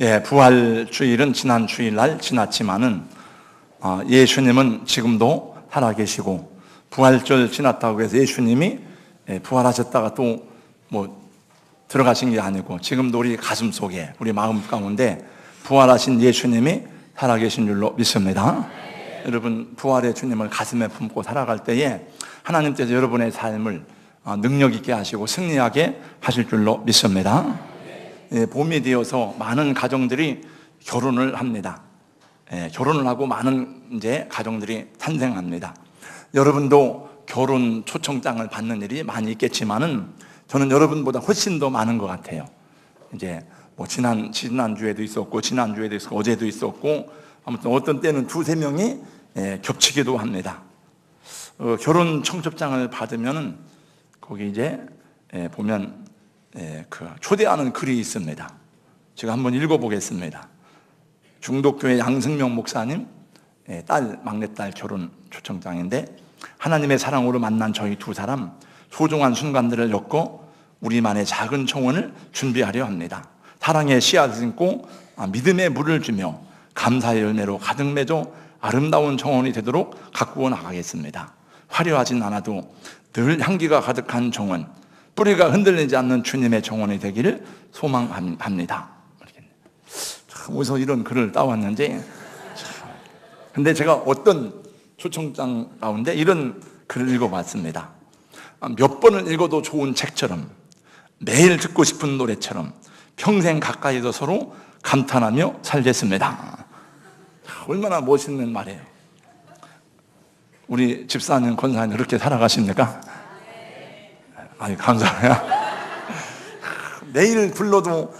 예, 부활 주일은 지난 주일날 지났지만은 예수님은 지금도 살아계시고, 부활절 지났다고 해서 예수님이 부활하셨다가 또 뭐 들어가신 게 아니고 지금도 우리 가슴 속에, 우리 마음 가운데 부활하신 예수님이 살아계신 줄로 믿습니다. 여러분, 부활의 주님을 가슴에 품고 살아갈 때에 하나님께서 여러분의 삶을 능력 있게 하시고 승리하게 하실 줄로 믿습니다. 봄이 되어서 많은 가정들이 결혼을 합니다. 결혼을 하고 많은 이제 가정들이 탄생합니다. 여러분도 결혼 초청장을 받는 일이 많이 있겠지만은 저는 여러분보다 훨씬 더 많은 것 같아요. 이제 뭐 지난주에도 있었고, 지난주에도 있었고, 어제도 있었고, 아무튼 어떤 때는 두세 명이 겹치기도 합니다. 결혼 청첩장을 받으면은 거기 이제 보면 그 초대하는 글이 있습니다. 제가 한번 읽어보겠습니다. 중독교회 양승명 목사님 막내딸 결혼 초청장인데, 하나님의 사랑으로 만난 저희 두 사람 소중한 순간들을 엮고 우리만의 작은 청혼을 준비하려 합니다. 사랑의 씨앗을 심고 믿음의 물을 주며 감사의 열매로 가득 맺어 아름다운 청혼이 되도록 가꾸어 나가겠습니다. 화려하진 않아도 늘 향기가 가득한 청혼, 뿌리가 흔들리지 않는 주님의 청혼이 되기를 소망합니다. 어디서 이런 글을 따왔는지. 근데 제가 어떤 초청장 가운데 이런 글을 읽어봤습니다. 몇 번을 읽어도 좋은 책처럼, 매일 듣고 싶은 노래처럼 평생 가까이서 서로 감탄하며 살겠습니다. 얼마나 멋있는 말이에요. 우리 집사님, 권사님 그렇게 살아가십니까? 아니, 감사해요. 매일 불러도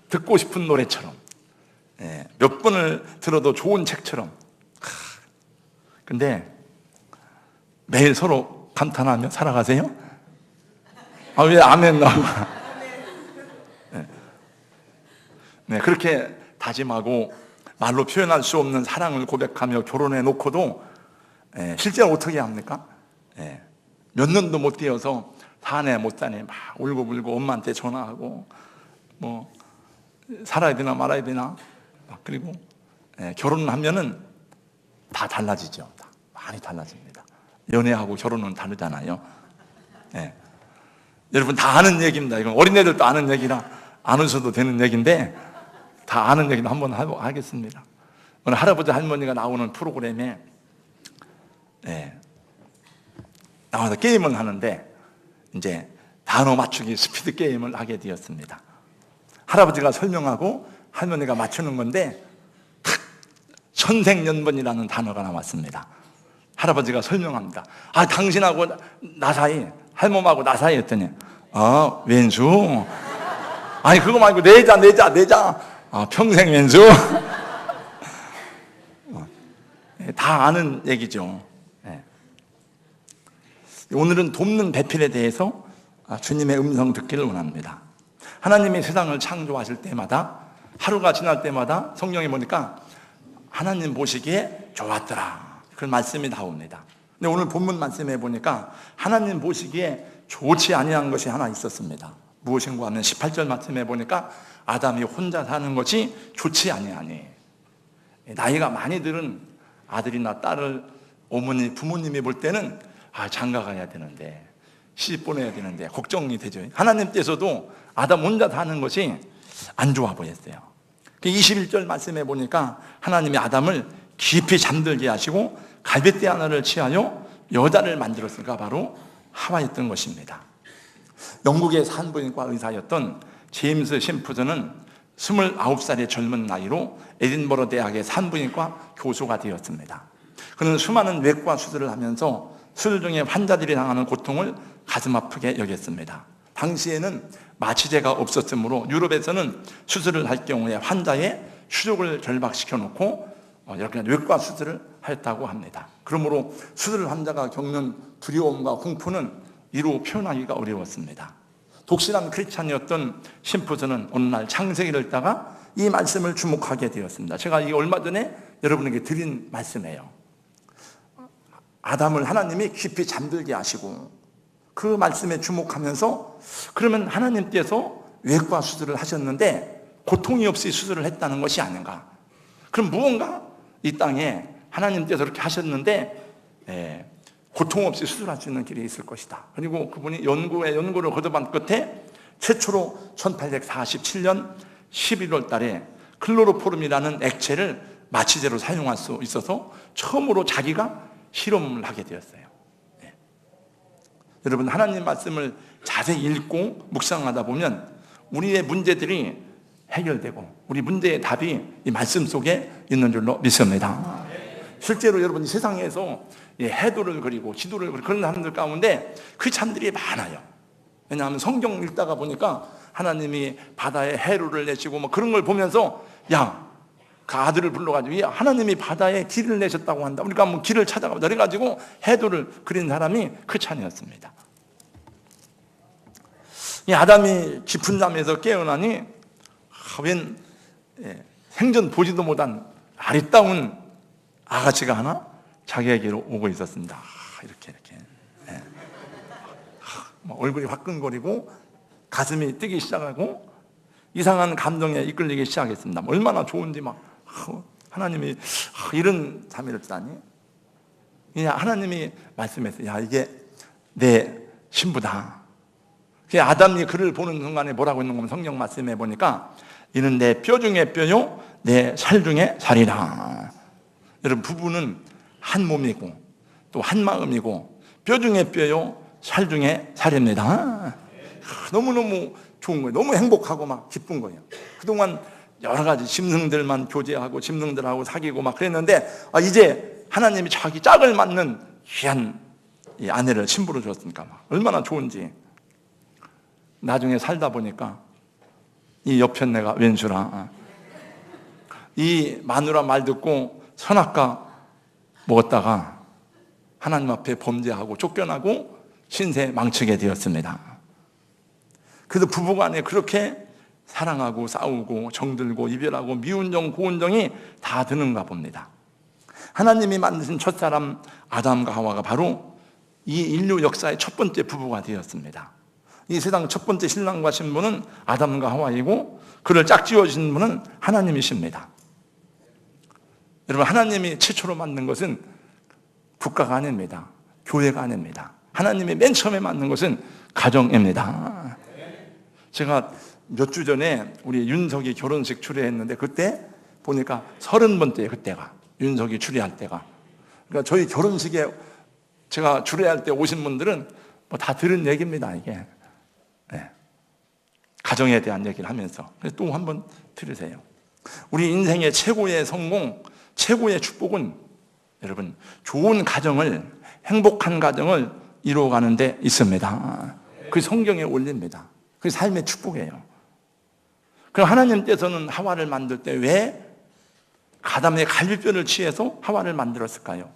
듣고 싶은 노래처럼, 몇 번을 들어도 좋은 책처럼. 근데 매일 서로 감탄하며 살아가세요? 왜 아멘 나와? 네, 그렇게 다짐하고 말로 표현할 수 없는 사랑을 고백하며 결혼해 놓고도 실제로 어떻게 합니까? 몇 년도 못 되어서 사내 못 사내 막 울고불고 엄마한테 전화하고 뭐 살아야 되나 말아야 되나. 그리고 결혼하면은 다 달라지죠. 많이 달라집니다. 연애하고 결혼은 다르잖아요. 여러분 다 아는 얘기입니다. 이건 어린애들도 아는 얘기라 안 웃어도 되는 얘기인데, 다 아는 얘기도 한번 하겠습니다. 오늘 할아버지 할머니가 나오는 프로그램에 나와서 게임을 하는데, 이제 단어 맞추기 스피드 게임을 하게 되었습니다. 할아버지가 설명하고 할머니가 맞추는 건데, 탁 천생연분이라는 단어가 나왔습니다. 할아버지가 설명합니다. 당신하고 나 사이, 할멈하고 나 사이 했더니 왼수. 아니 그거 말고 내자. 평생 왼수. 다 아는 얘기죠. 오늘은 돕는 배필에 대해서 주님의 음성 듣기를 원합니다. 하나님이 세상을 창조하실 때마다, 하루가 지날 때마다 성경에 보니까 하나님 보시기에 좋았더라, 그런 말씀이 나옵니다. 근데 오늘 본문 말씀에 보니까 하나님 보시기에 좋지 아니한 것이 하나 있었습니다. 무엇인가 하면 18절 말씀에 보니까 아담이 혼자 사는 것이 좋지 아니하니. 나이가 많이 들은 아들이나 딸을 부모님이 볼 때는 장가 가야 되는데, 시집 보내야 되는데 걱정이 되죠. 하나님께서도 아담 혼자 사는 것이 안 좋아 보였어요. 21절 말씀에 보니까 하나님이 아담을 깊이 잠들게 하시고 갈빗대 하나를 취하여 여자를 만들었으니까 바로 하와였던 것입니다. 영국의 산부인과 의사였던 제임스 심프슨은 29살의 젊은 나이로 에딘버러 대학의 산부인과 교수가 되었습니다. 그는 수많은 외과 수술을 하면서 수술 중에 환자들이 당하는 고통을 가슴 아프게 여겼습니다. 당시에는 마취제가 없었으므로 유럽에서는 수술을 할 경우에 환자의 수족을 결박시켜 놓고 이렇게 외과 수술을 했다고 합니다. 그러므로 수술 환자가 겪는 두려움과 공포는 이루 표현하기가 어려웠습니다. 독실한 크리스찬이었던 심프슨은 어느 날 창세기를 읽다가 이 말씀을 주목하게 되었습니다. 제가 이 얼마 전에 여러분에게 드린 말씀이에요. 아담을 하나님이 깊이 잠들게 하시고 그 말씀에 주목하면서, 그러면 하나님께서 외과 수술을 하셨는데 고통이 없이 수술을 했다는 것이 아닌가. 그럼 무언가 이 땅에 하나님께서 그렇게 하셨는데 고통 없이 수술할 수 있는 길이 있을 것이다. 그리고 그분이 연구를 거듭한 끝에 최초로 1847년 11월 달에 클로로포름이라는 액체를 마취제로 사용할 수 있어서 처음으로 자기가 실험을 하게 되었어요. 여러분, 하나님 말씀을 자세히 읽고 묵상하다 보면 우리의 문제들이 해결되고 우리 문제의 답이 이 말씀 속에 있는 줄로 믿습니다. 실제로 여러분, 세상에서 해도를 그리고 지도를 그리고 그런 사람들 가운데 크리스찬들이 많아요. 왜냐하면 성경 읽다가 보니까 하나님이 바다에 해류를 내시고 뭐 그런 걸 보면서 그 아들을 불러가지고 하나님이 바다에 길을 내셨다고 한다. 우리가 한번 길을 찾아가보자. 그래가지고 해도를 그린 사람이 크리스찬이었습니다. 이 아담이 깊은 잠에서 깨어나니 웬 생전 보지도 못한 아리따운 아가씨가 하나 자기에게로 오고 있었습니다. 이렇게 얼굴이 화끈거리고 가슴이 뛰기 시작하고 이상한 감정에 이끌리기 시작했습니다. 얼마나 좋은지 하나님이 이런 잠이를 자니? 하나님이 말씀했어요. 이게 내 신부다. 아담이 그를 보는 순간에 뭐라고 있는 거면 성경 말씀해 보니까 이는 내 뼈 중에 뼈요 내 살 중에 살이라. 여러분, 부부는 한 몸이고 또 한 마음이고 뼈 중에 뼈요 살 중에 살입니다. 너무너무 좋은 거예요. 너무 행복하고 기쁜 거예요. 그동안 여러 가지 짐승들만 교제하고 짐승들하고 사귀고 그랬는데 이제 하나님이 자기 짝을 맞는 귀한 이 아내를 신부로 줬으니까 얼마나 좋은지. 나중에 살다 보니까 이 옆편네가 왼수라 이 마누라 말 듣고 선악과 먹었다가 하나님 앞에 범죄하고 쫓겨나고 신세 망치게 되었습니다. 그래서 부부간에 그렇게 사랑하고 싸우고 정들고 이별하고 미운 정 고운 정이 다 드는가 봅니다. 하나님이 만드신 첫사람 아담과 하와가 바로 이 인류 역사의 첫 번째 부부가 되었습니다. 이 세상 첫 번째 신랑과 신부는 아담과 하와이고 그를 짝지어주신 분은 하나님이십니다. 여러분, 하나님이 최초로 만든 것은 국가가 아닙니다. 교회가 아닙니다. 하나님이 맨 처음에 만든 것은 가정입니다. 제가 몇 주 전에 우리 윤석이 결혼식 추례했는데 그때 보니까 30번째예요. 그때가 윤석이 추례할 때가. 그러니까 저희 결혼식에 제가 추례할 때 오신 분들은 다 들은 얘기입니다. 이게 가정에 대한 얘기를 하면서 또 한번 들으세요. 우리 인생의 최고의 성공, 최고의 축복은 여러분 좋은 가정을, 행복한 가정을 이루어가는 데 있습니다. 그게 성경에 올립니다. 그게 삶의 축복이에요. 그럼 하나님께서는 하와를 만들 때 왜 아담의 갈비뼈를 취해서 하와를 만들었을까요?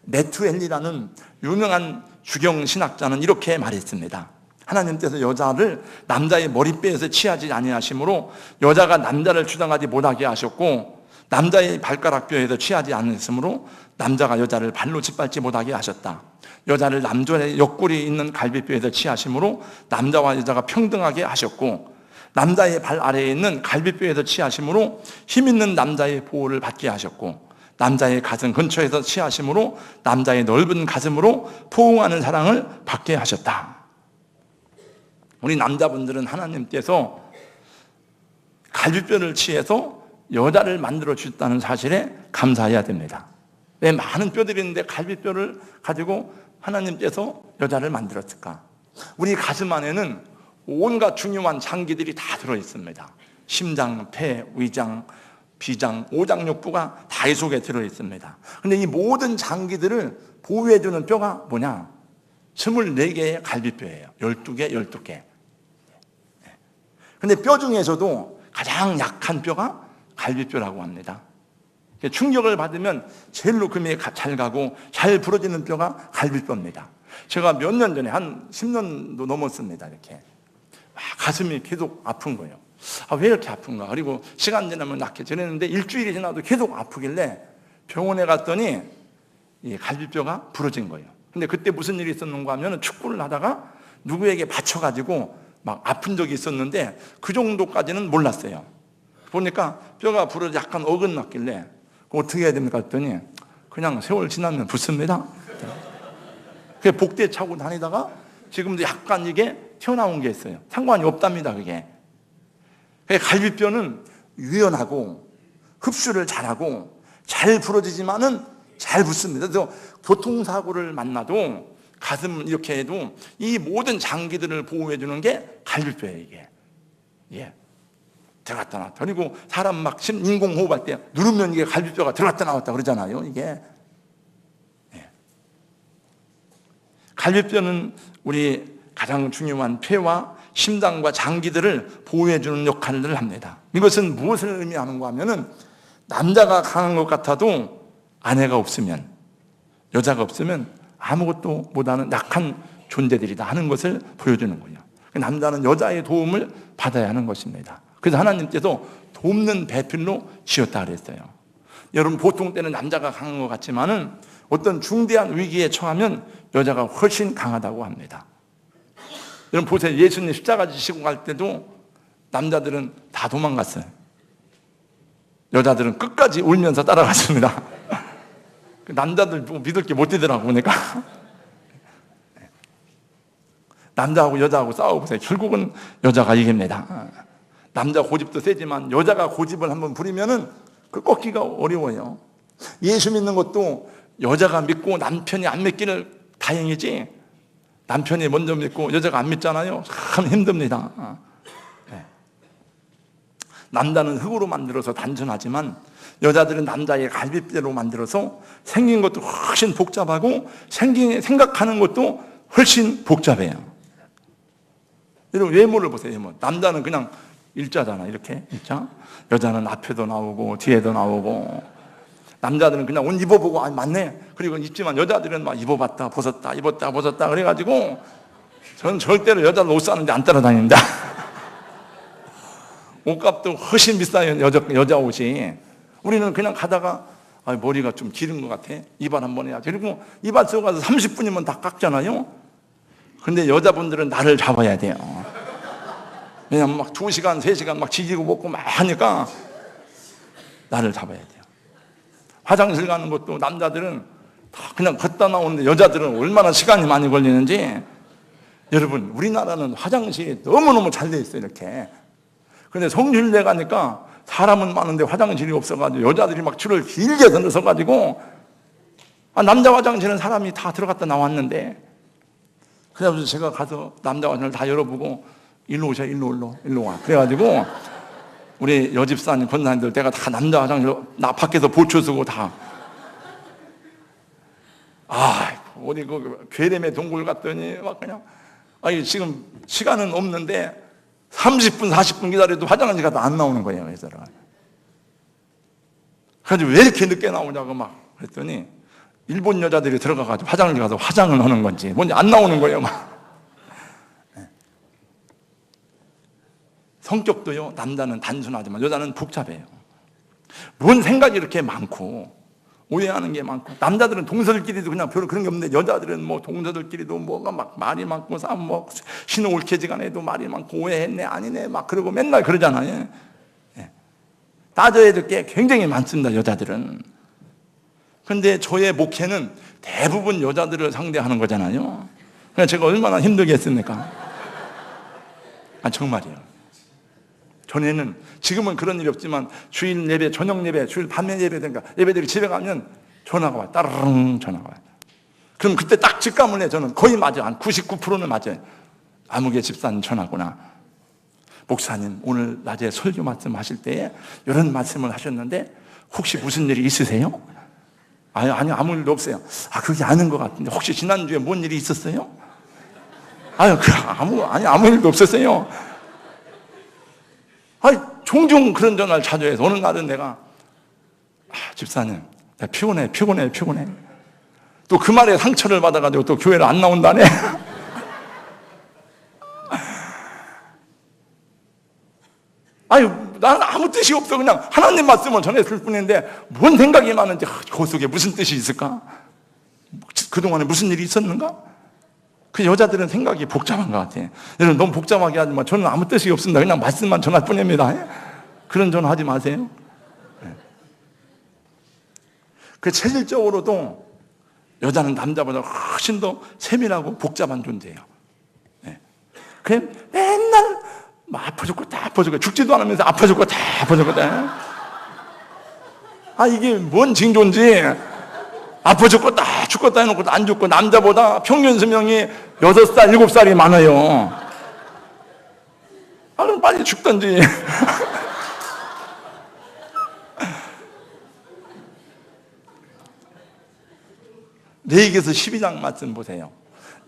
메투엘리라는 유명한 주경 신학자는 이렇게 말했습니다. 하나님께서 여자를 남자의 머리뼈에서 취하지 아니하심으로 여자가 남자를 추장하지 못하게 하셨고 남자의 발가락뼈에서 취하지 않으므로 남자가 여자를 발로 짓밟지 못하게 하셨다. 여자를 남자의 옆구리 있는 갈비뼈에서 취하심으로 남자와 여자가 평등하게 하셨고 남자의 발 아래에 있는 갈비뼈에서 취하심으로 힘 있는 남자의 보호를 받게 하셨고 남자의 가슴 근처에서 취하심으로 남자의 넓은 가슴으로 포옹하는 사랑을 받게 하셨다. 우리 남자분들은 하나님께서 갈비뼈를 취해서 여자를 만들어 주셨다는 사실에 감사해야 됩니다. 왜 많은 뼈들이 있는데 갈비뼈를 가지고 하나님께서 여자를 만들었을까? 우리 가슴 안에는 온갖 중요한 장기들이 다 들어있습니다. 심장, 폐, 위장, 비장, 오장육부가 다 이 속에 들어있습니다. 그런데 이 모든 장기들을 보호해주는 뼈가 뭐냐? 24개의 갈비뼈예요. 12개, 12개. 근데 뼈 중에서도 가장 약한 뼈가 갈비뼈라고 합니다. 충격을 받으면 제일로 금이 잘 가고 잘 부러지는 뼈가 갈비뼈입니다. 제가 몇 년 전에 한 10년도 넘었습니다. 이렇게 가슴이 계속 아픈 거예요. 왜 이렇게 아픈가? 그리고 시간 지나면 낫게 지냈는데 일주일이 지나도 계속 아프길래 병원에 갔더니 이 갈비뼈가 부러진 거예요. 근데 그때 무슨 일이 있었는가 하면 축구를 하다가 누구에게 받쳐가지고 막 아픈 적이 있었는데 그 정도까지는 몰랐어요. 보니까 뼈가 부러져 약간 어긋났길래 어떻게 해야 됩니까 했더니 그냥 세월 지나면 붙습니다. 그 복대 차고 다니다가 지금도 약간 이게 튀어나온 게 있어요. 상관이 없답니다. 그게 갈비뼈는 유연하고 흡수를 잘하고 잘 부러지지만은 잘 붙습니다. 그래서 교통사고를 만나도 가슴 이렇게 해도 이 모든 장기들을 보호해 주는 게 갈비뼈예요. 이게 들어갔다 나왔다. 그리고 사람 막 인공호흡할 때 누르면 이게 갈비뼈가 들어갔다 나왔다 그러잖아요. 이게 갈비뼈는 우리 가장 중요한 폐와 심장과 장기들을 보호해 주는 역할을 합니다. 이것은 무엇을 의미하는가 하면은 남자가 강한 것 같아도 아내가 없으면, 여자가 없으면 아무것도 못하는 약한 존재들이다 하는 것을 보여주는 거예요. 남자는 여자의 도움을 받아야 하는 것입니다. 그래서 하나님께서 돕는 배필로 지었다 그랬어요. 여러분 보통 때는 남자가 강한 것 같지만은 어떤 중대한 위기에 처하면 여자가 훨씬 강하다고 합니다. 여러분 보세요. 예수님 십자가 지시고 갈 때도 남자들은 다 도망갔어요. 여자들은 끝까지 울면서 따라갔습니다. 남자들 믿을 게 못 되더라고 보니까. 남자하고 여자하고 싸워보세요. 결국은 여자가 이깁니다. 남자 고집도 세지만 여자가 고집을 한번 부리면은 그 꺾기가 어려워요. 예수 믿는 것도 여자가 믿고 남편이 안 믿기를 다행이지, 남편이 먼저 믿고 여자가 안 믿잖아요. 참 힘듭니다. 남자는 흙으로 만들어서 단순하지만 여자들은 남자의 갈비뼈로 만들어서 생긴 것도 훨씬 복잡하고 생각하는 것도 훨씬 복잡해요. 여러분 외모를 보세요. 외모. 남자는 그냥 일자잖아. 이렇게 일자. 여자는 앞에도 나오고 뒤에도 나오고. 남자들은 그냥 옷 입어보고 맞네. 그리고 입지만 여자들은 막 입어봤다 벗었다 입었다 벗었다 그래가지고 저는 절대로 여자들 옷 사는데 안 따라다닙니다. 옷값도 훨씬 비싸요. 여자 옷이. 우리는 그냥 가다가 머리가 좀 기른 것 같아. 이발 한번 해야지. 그리고 이발 쓰고 가서 30분이면 다 깎잖아요. 근데 여자분들은 나를 잡아야 돼요. 왜냐면 막 2시간, 3시간 막 지지고 먹고 막 하니까 나를 잡아야 돼요. 화장실 가는 것도 남자들은 다 그냥 걷다 나오는데 여자들은 얼마나 시간이 많이 걸리는지. 여러분 우리나라는 화장실이 너무너무 잘 돼 있어요. 이렇게. 근데 성주일대 가니까 사람은 많은데 화장실이 없어가지고 여자들이 막 줄을 길게 서가지고 남자 화장실은 사람이 다 들어갔다 나왔는데, 그래서 제가 가서 남자 화장실 다 열어보고 일로 오셔, 일로 와. 그래가지고 우리 여집사님, 권사님들 내가 다 남자 화장실 나 밖에서 보초 쓰고 다. 어디 그 괴lem의 동굴 갔더니 막 그냥 지금 시간은 없는데 30분, 40분 기다려도 화장실 가도 안 나오는 거예요. 그래서 왜 이렇게 늦게 나오냐고 막 그랬더니 일본 여자들이 들어가가지고 화장실 가서 화장을 하는 건지 뭔지 안 나오는 거예요. 막. 성격도요, 남자는 단순하지만 여자는 복잡해요. 뭔 생각이 이렇게 많고 오해하는 게 많고, 남자들은 동서들끼리도 그냥 별로 그런 게 없는데 여자들은 뭐 동서들끼리도 뭐가 막 말이 많고 뭐 신호 올케지간에도 말이 많고 오해했네 아니네 막 그러고 맨날 그러잖아요. 따져야 될 게 굉장히 많습니다. 여자들은. 그런데 저의 목회는 대부분 여자들을 상대하는 거잖아요. 그러니까 제가 얼마나 힘들겠습니까? 정말이에요. 전에는, 지금은 그런 일이 없지만 주일 예배, 저녁 예배, 주일 밤에 예배 되니까 예배들이 집에 가면 전화가 와요. 따르릉 전화가 와요. 그럼 그때 딱 직감을 해. 저는 거의 맞아요. 한 99%는 맞아요. 아무개 집사님 전화구나. 목사님 오늘 낮에 설교 말씀 하실 때에 이런 말씀을 하셨는데 혹시 무슨 일이 있으세요? 아니 아무 일도 없어요. 그게 아는 것 같은데 혹시 지난주에 뭔 일이 있었어요? 아무 일도 없었어요. 종종 그런 전화를 자주 해서 어느 날은 내가 집사님 내가 피곤해 또 그 말에 상처를 받아가지고 또 교회를 안 나온다네. 나는 아무 뜻이 없어. 그냥 하나님 말씀을 전했을 뿐인데 뭔 생각이 많은지 그 속에 무슨 뜻이 있을까? 그동안에 무슨 일이 있었는가? 그 여자들은 생각이 복잡한 것 같아요. 여러분 너무 복잡하게 하지만 저는 아무 뜻이 없습니다. 그냥 말씀만 전할 뿐입니다. 그런 전화 하지 마세요. 그 체질적으로도 여자는 남자보다 훨씬 더 세밀하고 복잡한 존재예요. 그냥 맨날 아파 죽고 다 아파 죽고 죽지도 않으면서 아파 죽고 다 아파 죽고 다. 이게 뭔 징조인지. 아파 죽겠다 죽겠다 해놓고 안 죽고 남자보다 평균 수명이 6살 7살이 많아요. 그럼 빨리 죽던지. 레위기에서 12장 말씀 보세요.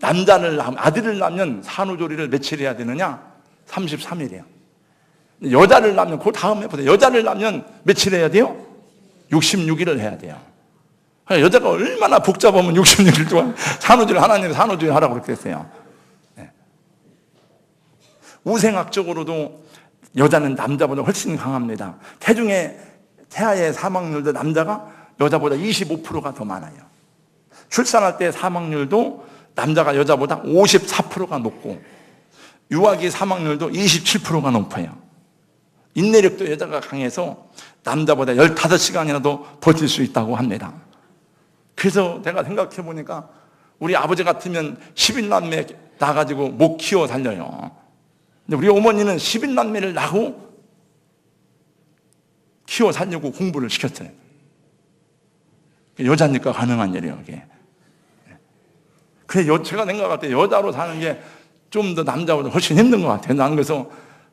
아들을 낳으면 산후조리를 며칠 해야 되느냐? 33일이에요. 여자를 낳으면 그 다음에 보세요. 여자를 낳으면 며칠 해야 돼요? 66일을 해야 돼요. 여자가 얼마나 복잡하면 66일 동안 산후조리, 하나님이 산후조리 하라고 그렇게 했어요. 우생학적으로도 여자는 남자보다 훨씬 강합니다. 태아의 사망률도 남자가 여자보다 25%가 더 많아요. 출산할 때 사망률도 남자가 여자보다 54%가 높고 유아기 사망률도 27%가 높아요. 인내력도 여자가 강해서 남자보다 15시간이라도 버틸 수 있다고 합니다. 그래서 내가 생각해 보니까 우리 아버지 같으면 11남매 낳아가지고 못 키워 살려요. 근데 우리 어머니는 11남매를 낳고 키워 살려고 공부를 시켰어요. 여자니까 가능한 일이에요, 이게. 그래, 제가 생각할 때 여자로 사는 게 좀 더 남자보다 훨씬 힘든 것 같아요. 나는 그래서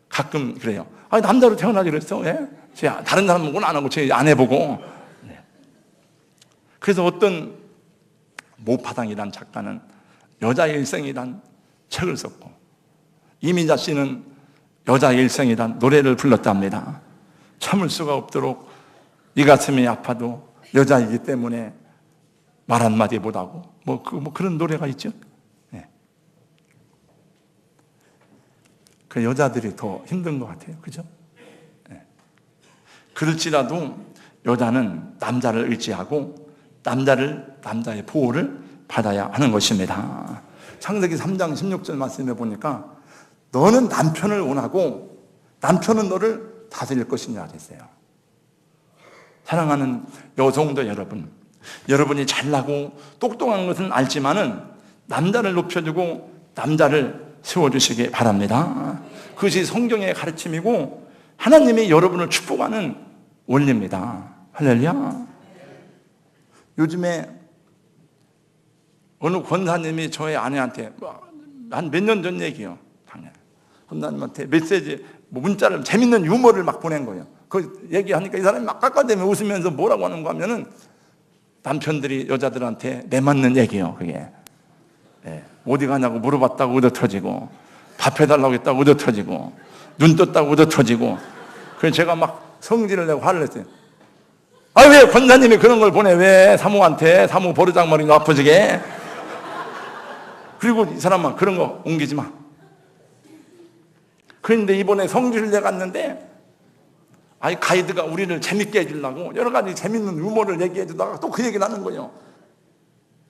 가끔 그래요. 남자로 태어나지 그랬어? 예? 다른 사람 보고는 안 하고 제 아내 보고. 그래서 어떤 모파당이란 작가는 여자의 일생이란 책을 썼고 이민자 씨는 여자의 일생이란 노래를 불렀답니다. 참을 수가 없도록 네 가슴이 아파도 여자이기 때문에 말 한마디 못하고 그런 노래가 있죠. 네. 그 여자들이 더 힘든 것 같아요. 그죠? 네. 그럴지라도 여자는 남자를 의지하고 남자의 보호를 받아야 하는 것입니다. 창세기 3장 16절 말씀해 보니까 너는 남편을 원하고 남편은 너를 다스릴 것이냐 그랬어요. 사랑하는 여성도 여러분이 잘나고 똑똑한 것은 알지만은 남자를 높여주고 남자를 세워주시기 바랍니다. 그것이 성경의 가르침이고 하나님이 여러분을 축복하는 원리입니다. 할렐루야. 요즘에 어느 권사님이 저의 아내한테 한 몇 년 전 얘기요. 권사님한테 메시지, 문자를 재밌는 유머를 막 보낸 거예요. 그 얘기하니까 이 사람이 막 깎아대며 웃으면서 뭐라고 하는 거 하면은 남편들이 여자들한테 내맞는 얘기예요, 그게. 네. 어디 가냐고 물어봤다고 얻어 터지고, 밥 해달라고 했다고 얻어 터지고, 눈 떴다고 얻어 터지고. 그래서 제가 막 성질을 내고 화를 냈어요. 왜 권사님이 그런 걸 보내? 왜 사모한테? 사모 버르장머리 아프지게. 그리고 이 사람아, 그런 거 옮기지 마. 그런데 이번에 성지순례 갔는데 가이드가 우리를 재밌게 해주려고 여러 가지 재밌는 유머를 얘기해 주다가 또 그 얘기를 하는 거예요.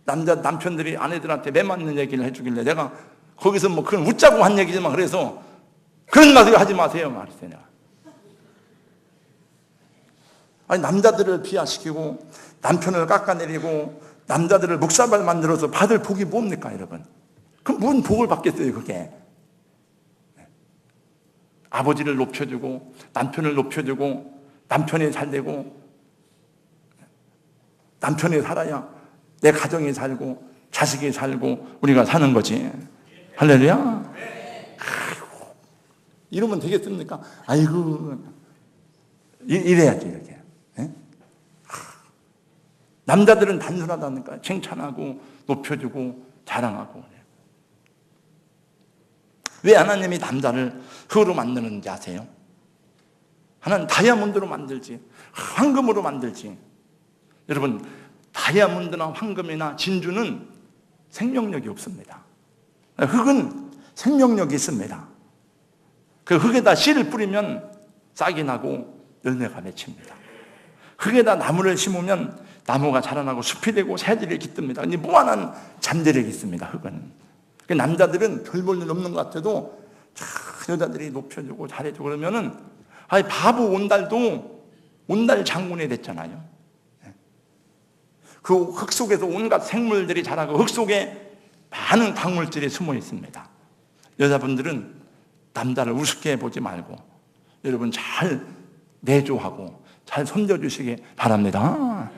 남편들이 아내들한테 매맞는 얘기를 해주길래 내가 거기서 그건 웃자고 한 얘기지만 그래서 그런 말을 하지 마세요 말했어요. 남자들을 비하시키고 남편을 깎아내리고 남자들을 묵사발 만들어서 받을 복이 뭡니까 여러분? 그럼 무슨 복을 받겠어요 그게? 아버지를 높여주고 남편을 높여주고 남편이 잘되고 남편이 살아야 내 가정이 살고 자식이 살고 우리가 사는 거지. 할렐루야. 이러면 되겠습니까? 이래야지 이렇게. 남자들은 단순하다니까. 칭찬하고 높여주고 자랑하고. 왜 하나님이 남자를 흙으로 만드는지 아세요? 하나는 다이아몬드로 만들지 황금으로 만들지. 여러분, 다이아몬드나 황금이나 진주는 생명력이 없습니다. 흙은 생명력이 있습니다. 그 흙에다 씨를 뿌리면 싹이 나고 열매가 맺힙니다. 흙에다 나무를 심으면 나무가 자라나고 숲이 되고 새들이 깃듭니다. 무한한 잠재력이 있습니다. 흙은. 남자들은 별 볼 일 없는 것 같아도 여자들이 높여주고 잘해주고 그러면은 바보 온달도 온달 장군이 됐잖아요. 그 흙 속에서 온갖 생물들이 자라고 흙 속에 많은 광물질이 숨어 있습니다. 여자분들은 남자를 우습게 보지 말고 여러분 잘 내조하고 잘 섬겨주시기 바랍니다.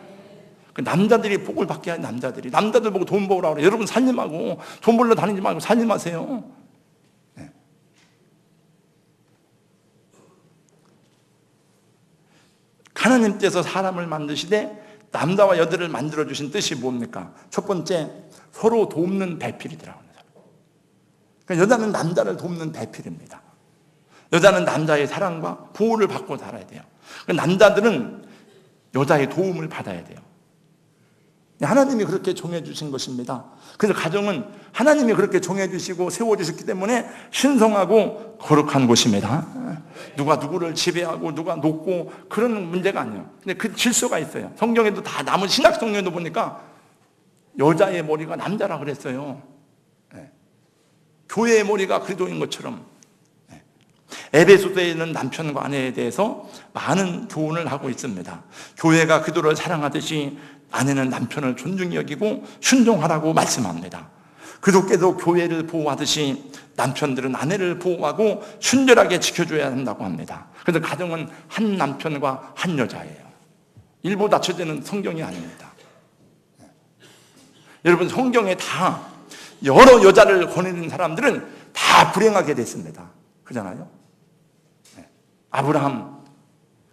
그 남자들이 복을 받게 한 남자들 보고 돈 벌으라고 그래. 여러분 살림하고 돈 벌러 다니지 말고 살림하세요. 네. 하나님께서 사람을 만드시되 남자와 여자를 만들어주신 뜻이 뭡니까? 첫 번째, 서로 돕는 배필이더라고요. 그러니까 여자는 남자를 돕는 배필입니다. 여자는 남자의 사랑과 보호를 받고 살아야 돼요. 남자들은 여자의 도움을 받아야 돼요. 하나님이 그렇게 정해주신 것입니다. 그래서 가정은 하나님이 그렇게 정해주시고 세워주셨기 때문에 신성하고 거룩한 곳입니다. 누가 누구를 지배하고 누가 높고 그런 문제가 아니에요. 근데 그 질서가 있어요. 성경에도 다 남은 신약 성경에도 보니까 여자의 머리가 남자라 그랬어요. 네. 교회의 머리가 그리스도인 것처럼. 네. 에베소서에 있는 남편과 아내에 대해서 많은 교훈을 하고 있습니다. 교회가 그리스도를 사랑하듯이 아내는 남편을 존중히 여기고 순종하라고 말씀합니다. 그리스도께서 교회를 보호하듯이 남편들은 아내를 보호하고 순결하게 지켜줘야 한다고 합니다. 그래서 가정은 한 남편과 한 여자예요. 일부 낮춰지는 성경이 아닙니다. 여러분 성경에 다 여러 여자를 권해준 사람들은 다 불행하게 됐습니다. 그렇잖아요. 아브라함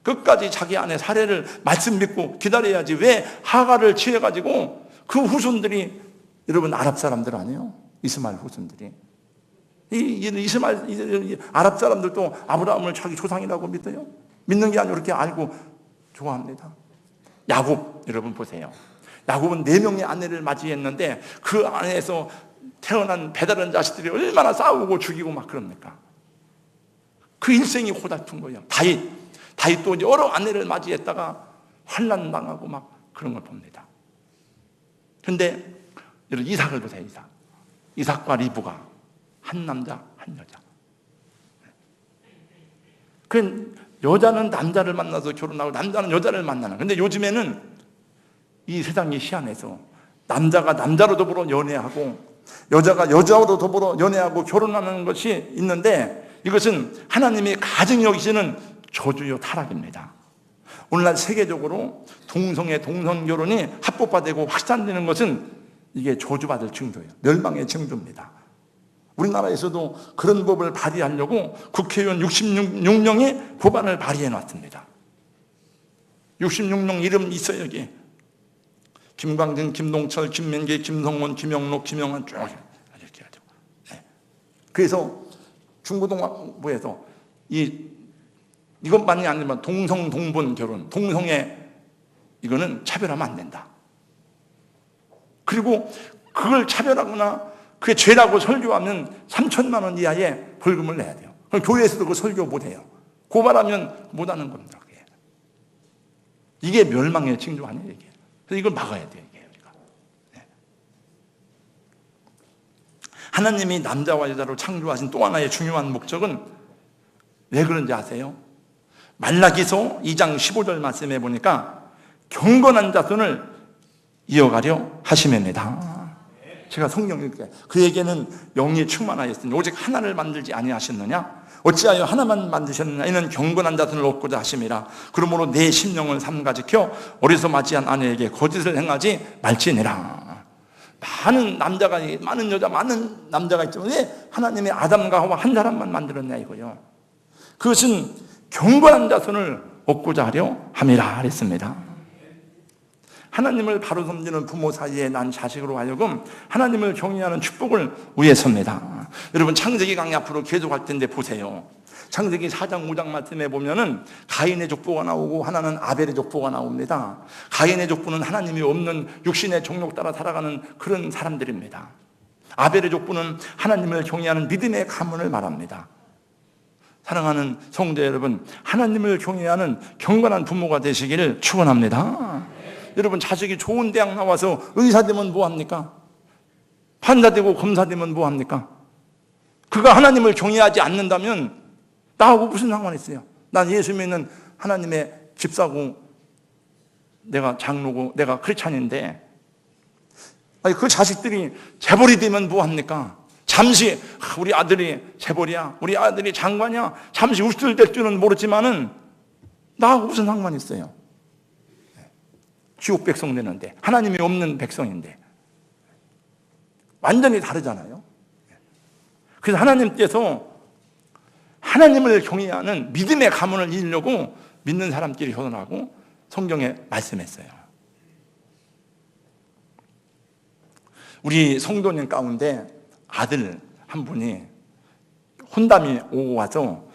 끝까지 자기 아내 사례를 말씀 믿고 기다려야지 왜 하가를 취해가지고 그 후손들이 여러분 아랍 사람들 아니에요? 이스마엘 후손들이. 이스마엘 아랍 사람들도 아브라함을 자기 조상이라고 믿어요. 믿는 게 아니고 그렇게 알고 좋아합니다. 야곱 여러분 보세요. 야곱은 4명의 아내를 맞이했는데 그 안에서 태어난 배다른 자식들이 얼마나 싸우고 죽이고 막 그럽니까? 그 일생이 고달픈 거예요. 다윗도 여러 아내를 맞이했다가 환난 당하고 막 그런 걸 봅니다. 그런데 여러분 이삭을 보세요. 이삭과 리브가 한 남자 한 여자. 그 여자는 남자를 만나서 결혼하고 남자는 여자를 만나는. 근데 요즘에는 이 세상이 희한해서 남자가 남자로 더불어 연애하고 여자가 여자로 더불어 연애하고 결혼하는 것이 있는데 이것은 하나님이 가증히 여기시는 저주요 타락입니다. 오늘날 세계적으로 동성애 동성 결혼이 합법화되고 확산되는 것은 이게 저주받을 징조예요. 멸망의 징조입니다. 우리나라에서도 그런 법을 발의하려고 국회의원 66명이 법안을 발의해 놨습니다. 66명 이름 있어요. 여기 김광진, 김동철, 김민기, 김성원, 김영록, 김영환 쭉 이렇게 하죠. 네. 그래서 중고등부에서 이것만이 아니면 동성 동본 결혼, 동성애 이거는 차별하면 안 된다. 그리고 그걸 차별하거나 그게 죄라고 설교하면 3천만 원 이하의 벌금을 내야 돼요. 그럼 교회에서도 그 설교 못 해요. 고발하면 못 하는 겁니다. 이게 멸망의 징조 아니에요, 이게. 그래서 이걸 막아야 돼요, 이게 우리가. 네. 하나님이 남자와 여자로 창조하신 또 하나의 중요한 목적은 왜 그런지 아세요? 말라기서 2장 15절 말씀해 보니까 경건한 자손을 이어가려 하심입니다. 제가 성경 읽게 그에게는 영이 충만하였으니 오직 하나를 만들지 아니하셨느냐? 어찌하여 하나만 만드셨느냐? 이는 경건한 자손을 얻고자 하심이라. 그러므로 내 심령을 삼가지켜 어리서 맞이한 아내에게 거짓을 행하지 말지니라. 많은 여자, 많은 남자가 있지만 왜 하나님이 아담과 하와 한 사람만 만들었냐 이거요. 그것은 경건한 자손을 얻고자 하려 함이라 그랬습니다. 하나님을 바로 섬기는 부모 사이에 난 자식으로 하여금 하나님을 경외하는 축복을 위해서입니다. 여러분 창세기 강의 앞으로 계속할 텐데 보세요. 창세기 4장 5장 말씀에 보면은 가인의 족보가 나오고 하나는 아벨의 족보가 나옵니다. 가인의 족보는 하나님이 없는 육신의 정욕 따라 살아가는 그런 사람들입니다. 아벨의 족보는 하나님을 경외하는 믿음의 가문을 말합니다. 사랑하는 성도 여러분, 하나님을 경외하는 경건한 부모가 되시기를 축원합니다. 여러분 자식이 좋은 대학 나와서 의사 되면 뭐합니까? 판사 되고 검사 되면 뭐합니까? 그가 하나님을 경외하지 않는다면 나하고 무슨 상관이 있어요? 난 예수 믿는 하나님의 집사고 내가 장로고 내가 크리스찬인데, 아니 그 자식들이 재벌이 되면 뭐합니까? 잠시 우리 아들이 재벌이야, 우리 아들이 장관이야, 잠시 웃을될 줄은 모르지만은 나하고 무슨 상관이 있어요? 지옥 백성 되는데, 하나님이 없는 백성인데 완전히 다르잖아요. 그래서 하나님께서 하나님을 경외하는 믿음의 가문을 이루려고 믿는 사람끼리 결혼하고 성경에 말씀했어요. 우리 성도님 가운데 아들 한 분이 혼담이 오고 와서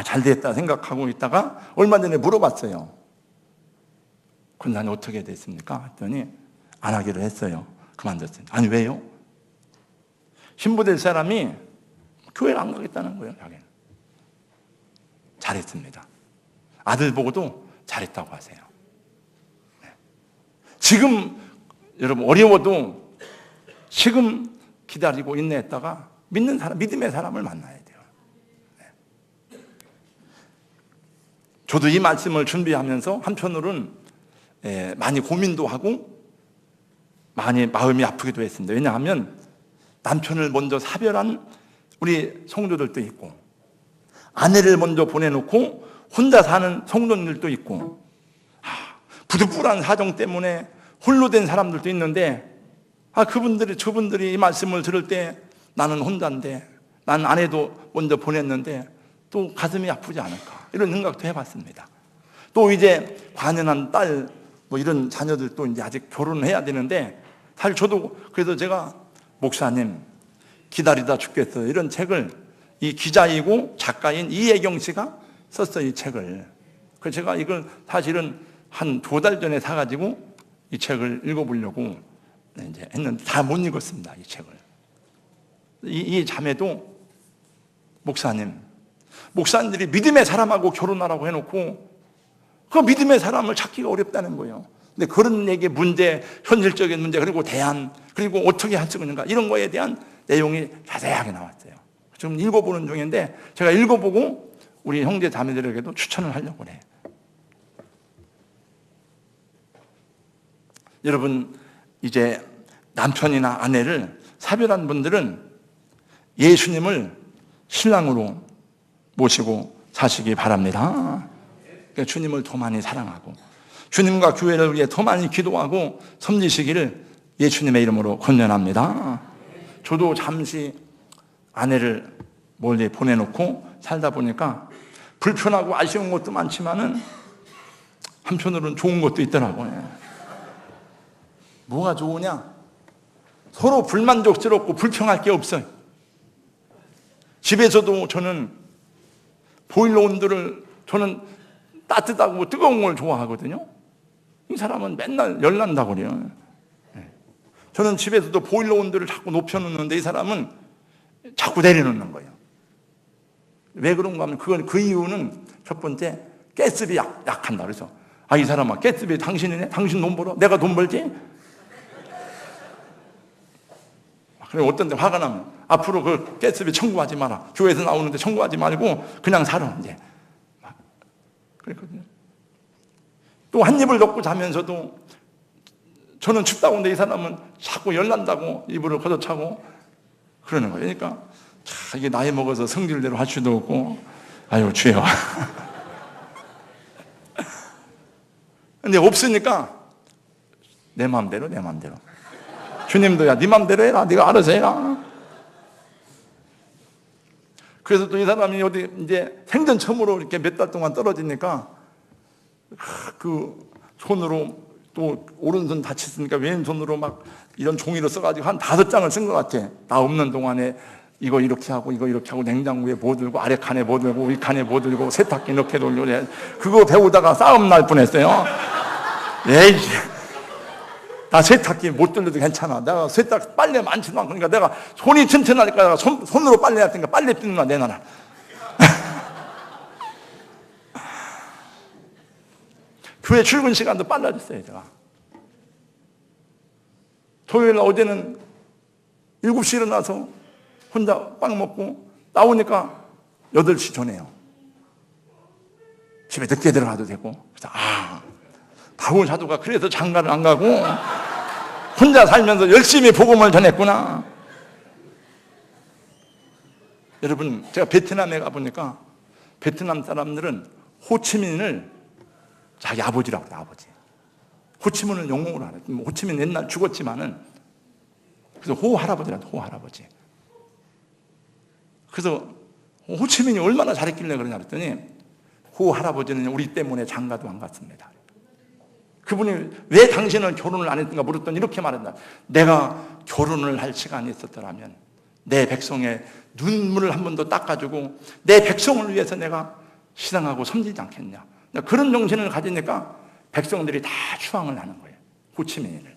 잘 됐다 생각하고 있다가 얼마 전에 물어봤어요. 권사님 어떻게 됐습니까? 했더니 안 하기로 했어요. 그만뒀어요. 아니 왜요? 신부될 사람이 교회를 안 가겠다는 거예요. 자기는. 잘했습니다. 아들 보고도 잘했다고 하세요. 지금 여러분 어려워도 지금 기다리고 인내했다가 믿는 사람, 믿음의 사람을 만나야 돼요. 저도 이 말씀을 준비하면서 한편으로는 많이 고민도 하고 많이 마음이 아프기도 했습니다. 왜냐하면 남편을 먼저 사별한 우리 성도들도 있고, 아내를 먼저 보내놓고 혼자 사는 성도님들도 있고, 부득불한 사정 때문에 홀로 된 사람들도 있는데, 저분들이 이 말씀을 들을 때 나는 혼자인데, 난 아내도 먼저 보냈는데 또 가슴이 아프지 않을까, 이런 생각도 해봤습니다. 또 이제 관연한 딸, 이런 자녀들도 이제 아직 결혼을 해야 되는데, 사실 저도 그래서 제가 목사님 기다리다 죽겠어요, 이런 책을 이 기자이고 작가인 이혜경 씨가 썼어요, 이 책을. 그래서 제가 이걸 사실은 한 2달 전에 사가지고 이 책을 읽어보려고 이제 했는데 다 못 읽었습니다, 이 책을. 이 자매도 목사님들이 믿음의 사람하고 결혼하라고 해놓고 그 믿음의 사람을 찾기가 어렵다는 거예요. 근데 그런 얘기 문제, 현실적인 문제, 그리고 대안, 그리고 어떻게 할 수 있는가, 이런 거에 대한 내용이 자세하게 나왔어요. 지금 읽어보는 중인데 제가 읽어보고 우리 형제 자매들에게도 추천을 하려고 해요. 여러분, 이제 남편이나 아내를 사별한 분들은 예수님을 신랑으로 모시고 사시기 바랍니다. 그러니까 주님을 더 많이 사랑하고 주님과 교회를 위해 더 많이 기도하고 섬기시기를 예수님의 이름으로 권면합니다. 저도 잠시 아내를 멀리 보내놓고 살다 보니까 불편하고 아쉬운 것도 많지만은 한편으로는 좋은 것도 있더라고요. 뭐가 좋으냐? 서로 불만족스럽고 불평할 게 없어요. 집에서도 저는 보일러 온도를, 저는 따뜻하고 뜨거운 걸 좋아하거든요. 이 사람은 맨날 열난다고 그래요. 저는 집에서도 보일러 온도를 자꾸 높여놓는데 이 사람은 자꾸 내려놓는 거예요. 왜 그런가 하면 그 이유는 첫 번째, 가스비 약한다. 그래서 이 사람아, 가스비 당신이네? 당신 돈 벌어? 내가 돈 벌지? 그래, 어떤 데 화가 나면 앞으로 그 가스비 청구하지 마라. 교회에서 나오는데 청구하지 말고 그냥 살아, 이제. 그랬거든요. 또 한 입을 넣고 자면서도 저는 춥다고 하는데 이 사람은 자꾸 열난다고 이불을 걷어차고 그러는 거예요. 그러니까 이게 나이 먹어서 성질대로 할 수도 없고, 아유 주여. 근데 없으니까 내 마음대로. 주님도 야, 네 마음대로 해라. 네가 알아서 해라. 그래서 또 이 사람이 어디 이제 생전 처음으로 이렇게 몇 달 동안 떨어지니까 그 손으로 또 오른손 다쳤으니까 왼손으로 막 이런 종이로 써가지고 한 5장을 쓴 것 같아. 나 없는 동안에 이거 이렇게 하고 이거 이렇게 하고 냉장고에 뭐 들고 아래 칸에 뭐 들고 위 칸에 뭐 들고 세탁기 이렇게 돌려. 그거 배우다가 싸움 날 뻔했어요. 에이, 나 세탁기 못 돌려도 괜찮아. 내가 세탁 빨래 많지도 않고, 그러니까 내가 손이 튼튼하니까 손으로 빨래 할 테니까 빨래 삐는 거야, 내놔라. 교회 출근 시간도 빨라졌어요, 제가. 토요일 어제는 7시에 일어나서 혼자 빵 먹고 나오니까 8시 전에요. 집에 늦게 들어가도 되고. 그래서 바울 사도가 그래서 장가를 안 가고 혼자 살면서 열심히 복음을 전했구나. 여러분, 제가 베트남에 가보니까 베트남 사람들은 호치민을 자기 아버지라고 해요. 아버지. 호치민을 영웅으로 알아요. 호치민 옛날 죽었지만은, 그래서 호할아버지란다. 호할아버지. 그래서 호치민이 얼마나 잘했길래 그러냐 그랬더니, 호할아버지는 우리 때문에 장가도 안 갔습니다. 그분이 왜 당신은 결혼을 안 했는가 물었더니 이렇게 말한다. 내가 결혼을 할 시간이 있었더라면 내 백성의 눈물을 한 번 더 닦아주고 내 백성을 위해서 내가 희생하고 섬기지 않겠냐. 그런 정신을 가지니까 백성들이 다 추앙을 하는 거예요. 호치민을.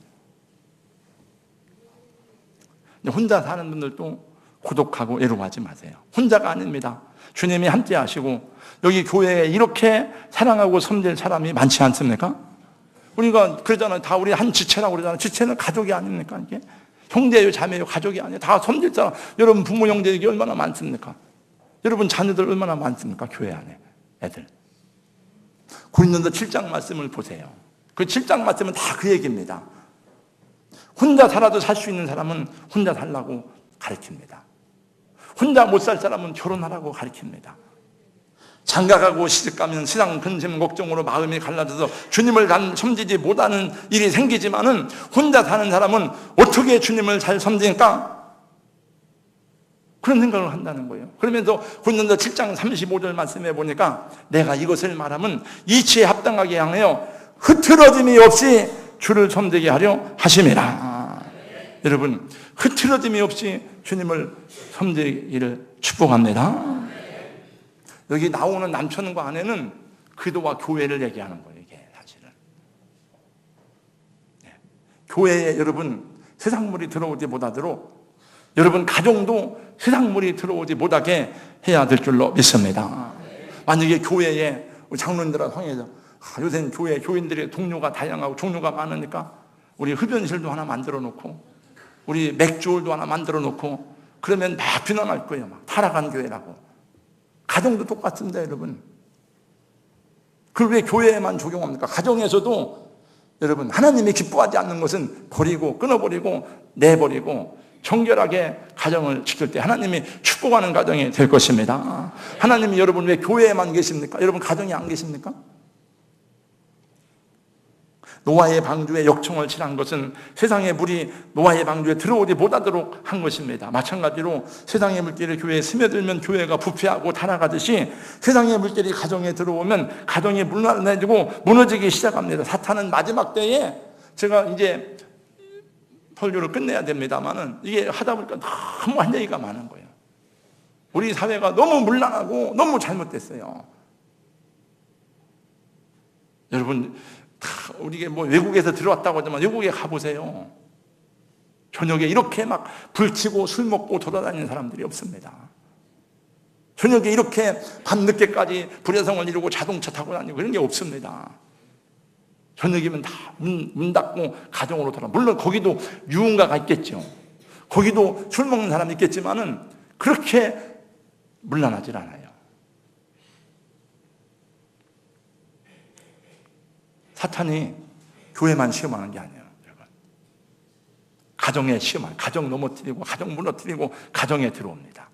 혼자 사는 분들도 고독하고 외로워하지 마세요. 혼자가 아닙니다. 주님이 함께 하시고 여기 교회에 이렇게 사랑하고 섬길 사람이 많지 않습니까? 우리가 그러잖아요. 다 우리 한 지체라고 그러잖아요. 지체는 가족이 아닙니까? 이게 형제요, 자매요, 가족이 아니에요. 다 섬길 사람. 여러분 부모 형제들이 얼마나 많습니까? 여러분 자녀들 얼마나 많습니까? 교회 안에 애들. 고린도서 7장 말씀을 보세요. 그 7장 말씀은 다 그 얘기입니다. 혼자 살아도 살 수 있는 사람은 혼자 살라고 가르칩니다. 혼자 못 살 사람은 결혼하라고 가르칩니다. 장가가고 시집가면 세상 근심 걱정으로 마음이 갈라져서 주님을 섬기지 못하는 일이 생기지만은 혼자 사는 사람은 어떻게 주님을 잘 섬기니까 그런 생각을 한다는 거예요. 그러면서 고린도서 7장 35절 말씀해 보니까 내가 이것을 말하면 이치에 합당하게 향하여 흐트러짐이 없이 주를 섬기게 하려 하심이라. 여러분, 흐트러짐이 없이 주님을 섬기기를 축복합니다. 여기 나오는 남편과 아내는 기도와 교회를 얘기하는 거예요. 이게 사실은 교회에 여러분 세상물이 들어오지 못하도록 여러분 가정도 세상물이 들어오지 못하게 해야 될 줄로 믿습니다. 만약에 교회에 장로님들과 성회에서 요새는 교인들의 동료가 다양하고 종류가 많으니까 우리 흡연실도 하나 만들어 놓고 우리 맥주홀도 하나 만들어 놓고 그러면 막 비난할 거예요. 막 타락한 교회라고. 가정도 똑같습니다, 여러분. 그걸 왜 교회에만 적용합니까? 가정에서도 여러분 하나님이 기뻐하지 않는 것은 버리고 끊어버리고 내버리고 정결하게 가정을 지킬 때 하나님이 축복하는 가정이 될 것입니다. 하나님이 여러분 왜 교회에만 계십니까? 여러분 가정에 안 계십니까? 노아의 방주에 역청을 칠한 것은 세상의 물이 노아의 방주에 들어오지 못하도록 한 것입니다. 마찬가지로 세상의 물질이 교회에 스며들면 교회가 부패하고 타락하듯이 세상의 물질이 가정에 들어오면 가정이 무너지고 무너지기 시작합니다. 사탄은 마지막 때에 제가 이제 설교를 끝내야 됩니다만은 이게 하다 보니까 너무 할 얘기가 많은 거예요. 우리 사회가 너무 문란하고 너무 잘못됐어요. 여러분 우리 뭐 외국에서 들어왔다고 하지만 외국에 가보세요. 저녁에 이렇게 막 불치고 술 먹고 돌아다니는 사람들이 없습니다. 저녁에 이렇게 밤늦게까지 불야성을 이루고 자동차 타고 다니고 그런 게 없습니다. 저녁이면 다 문 닫고 가정으로 돌아. 물론 거기도 유흥가가 있겠죠. 거기도 술 먹는 사람이 있겠지만은 그렇게 문란하질 않아요. 사탄이 교회만 시험하는 게 아니에요. 여러분. 가정에 시험하는, 가정 넘어뜨리고 가정 무너뜨리고 가정에 들어옵니다.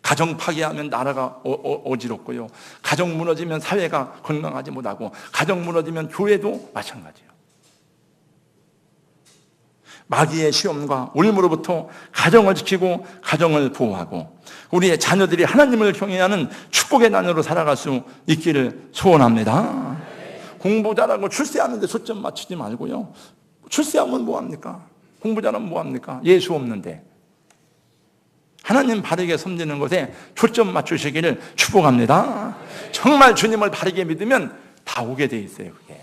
가정 파괴하면 나라가 어지럽고요. 가정 무너지면 사회가 건강하지 못하고 가정 무너지면 교회도 마찬가지예요. 마귀의 시험과 올무로부터 가정을 지키고 가정을 보호하고 우리의 자녀들이 하나님을 경외하는 축복의 자녀로 살아갈 수 있기를 소원합니다. 공부 잘하고 출세하는데 초점 맞추지 말고요. 출세하면 뭐합니까? 공부 잘하면 뭐합니까? 예수 없는데. 하나님 바르게 섬기는 것에 초점 맞추시기를 축복합니다. 정말 주님을 바르게 믿으면 다 오게 돼 있어요. 그게.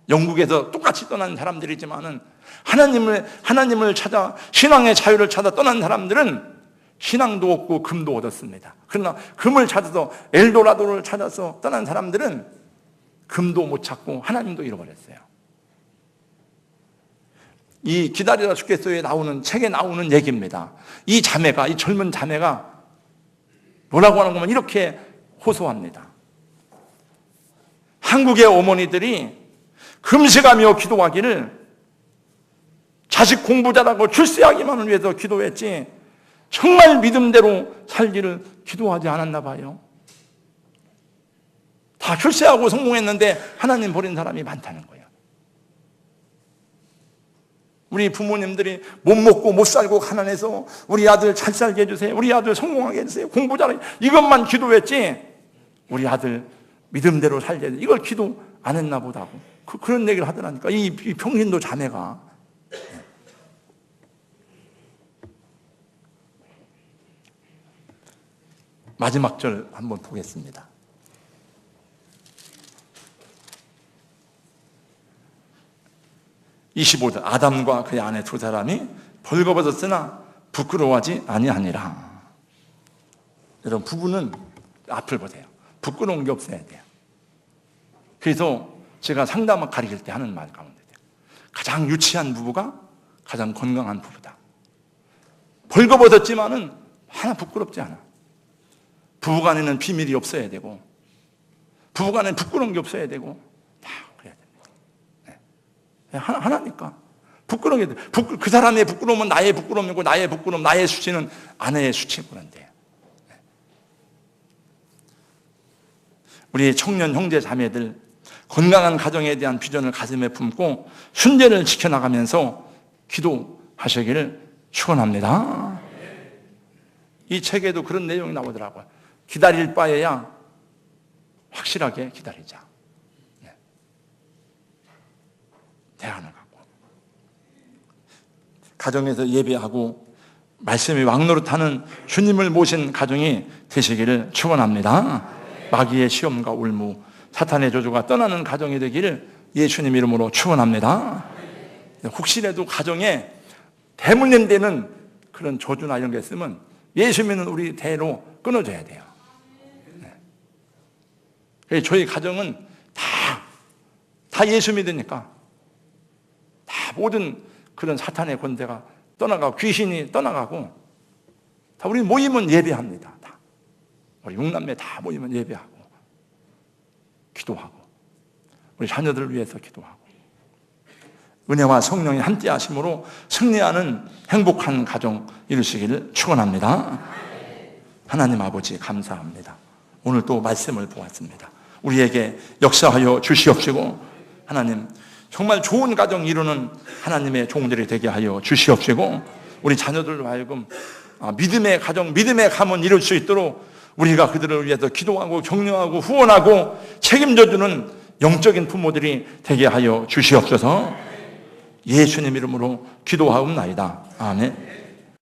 영국에서 똑같이 떠난 사람들이지만은 하나님을 찾아 신앙의 자유를 찾아 떠난 사람들은 신앙도 얻고 금도 얻었습니다. 그러나 금을 찾아서 엘도라도를 찾아서 떠난 사람들은 금도 못 찾고 하나님도 잃어버렸어요. 이 기다리다 죽겠어요에 나오는 책에 나오는 얘기입니다. 이 젊은 자매가 뭐라고 하는 거면 이렇게 호소합니다. 한국의 어머니들이 금식하며 기도하기를 자식 공부 잘하고 출세하기만을 위해서 기도했지 정말 믿음대로 살기를 기도하지 않았나 봐요. 다 출세하고 성공했는데 하나님 버린 사람이 많다는 거예요. 우리 부모님들이 못 먹고 못 살고 가난해서 우리 아들 잘 살게 해주세요. 우리 아들 성공하게 해주세요. 공부 잘하게 이것만 기도했지 우리 아들 믿음대로 살게 해주세요. 이걸 기도 안 했나 보다고 그런 얘기를 하더라니까. 이 평신도 자매가. 마지막 절 한번 보겠습니다. 25절 아담과 그의 아내 두 사람이 벌거벗었으나 부끄러워하지 아니하니라. 여러분 부부는 앞을 보세요. 부끄러운 게 없어야 돼요. 그래서 제가 상담을 가르칠 때 하는 말 가운데 가장 유치한 부부가 가장 건강한 부부다. 벌거벗었지만은 하나 부끄럽지 않아. 부부간에는 비밀이 없어야 되고 부부간에는 부끄러운 게 없어야 되고 다 그래야 됩니다. 네. 하나니까 부끄러운 게 그 사람의 부끄러움은 나의 부끄러움이고 나의 부끄러움, 나의 수치는 아내의 수치고 그런데 네. 우리 청년 형제 자매들 건강한 가정에 대한 비전을 가슴에 품고 순재를 지켜나가면서 기도하시기를 축원합니다. 이 책에도 그런 내용이 나오더라고요. 기다릴 바에야 확실하게 기다리자. 네. 대안을 갖고 가정에서 예배하고 말씀이 왕노릇하는 주님을 모신 가정이 되시기를 축원합니다. 마귀의 시험과 울무, 사탄의 저주가 떠나는 가정이 되기를 예수님 이름으로 축원합니다. 혹시라도 가정에 대문님되는 그런 저주나 이런 게 있으면 예수 믿는 우리 대로 끊어줘야 돼요. 네. 저희 가정은 다 예수 믿으니까 다 모든 그런 사탄의 권세가 떠나가고 귀신이 떠나가고 다 우리 모이면 예배합니다. 다. 우리 육남매 다 모이면 예배하고 기도하고 우리 자녀들을 위해서 기도하고 은혜와 성령이 함께 하심으로 승리하는 행복한 가정 이루시기를 축원합니다. 하나님 아버지 감사합니다. 오늘 또 말씀을 보았습니다. 우리에게 역사하여 주시옵시고 하나님 정말 좋은 가정 이루는 하나님의 종들이 되게 하여 주시옵시고 우리 자녀들로 하여금 믿음의 가정, 믿음의 가문 이룰 수 있도록 우리가 그들을 위해서 기도하고 격려하고 후원하고 책임져주는 영적인 부모들이 되게 하여 주시옵소서. 예수님 이름으로 기도하옵나이다. 아멘.